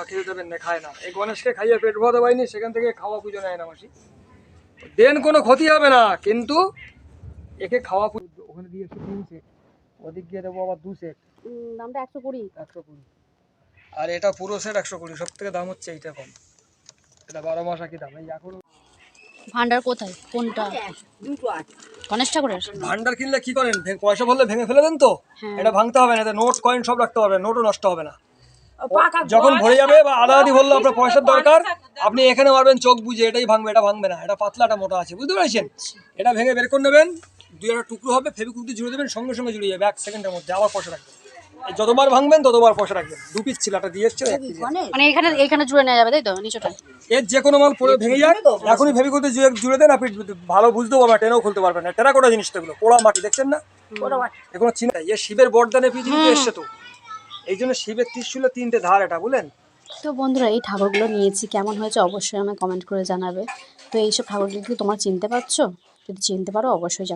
খেতে দেবেন না, খায় না। এই গণেশকে খাইয়ে পেট ভরাতে পারিনি, সেখান থেকে খাওয়া পুজো নেয় না মাসি। দেন কোনো ক্ষতি হবে না, কিন্তু একে খাওয়া পুজো ওখানে দিয়েছি 3 সেট, ওদিক গিয়ে দেবো আবার 2 সেট। দামটা 120। 120। আর এটা পুরো সেট 120। সব থেকে দাম হচ্ছে এইটা কম, এটা 12 মাস একই দাম। এই এখন ভান্ডার কোথায়, কোনটা? গণেশ ঠাকুরের ভান্ডার কিনলে কি করেন, পয়সা বললে ভেঙে ফেলে দেন তো। এটা ভাঙতে হবে না, এটা নোট কয়েন সব রাখতে পারবেন, নোটও নষ্ট হবে না। যখন ভরে যাবে বা আধা আধি বললে আপনার পয়সার দরকার, আপনি এখানে মারবেন চোখ বুঝে, এটাই ভাঙবে, এটা ভাঙবে না। এটা পাতলা, এটা মোটা আছে, বুঝতে পেরেছেন? এটা ভেঙে বের করে নেবেন, 2 একটা টুকরো হবে, ফেভিকুইক দিয়ে জুড়ে দেবেন, সঙ্গে সঙ্গে জুড়ে যাবে 1 সেকেন্ডের মধ্যে। আবার পয়সা রাখবেন, যতবার ভাঙবেন ততবার পয়সা রাখবেন। 2 পিস ছিল, একটা দিয়ে এসছে, 1 পিস। মানে এখানে জুড়ে নেওয়া যাবে তাই তো, নিচটা? এর যে কোনো মাল পরে ভেঙে যাক, এখনই ফেভিকুইক দিয়ে জুড়ে দেন, আপনি ভালো বুঝতেও পারবেন, টেনেও খুলতে পারবেন না। টেরাকোটা জিনিস তো এগুলো, পোড়া মাটি, দেখছেন না? এগুলো চিন্তা, এ শিবের বরদানে পৃথিবীতে এসছে তো, এই জন্য শিবের ত্রিশূলের 3টে ধার, এটা বুঝলেন? তো বন্ধুরা, এই ঠাকুরগুলো নিয়েছি, কেমন হয়েছে অবশ্যই আমায় কমেন্ট করে জানাবে। তো এইসব ঠাকুরগুলো কি তোমরা চিনতে পারছো? যদি চিনতে পারো অবশ্যই জানাবে।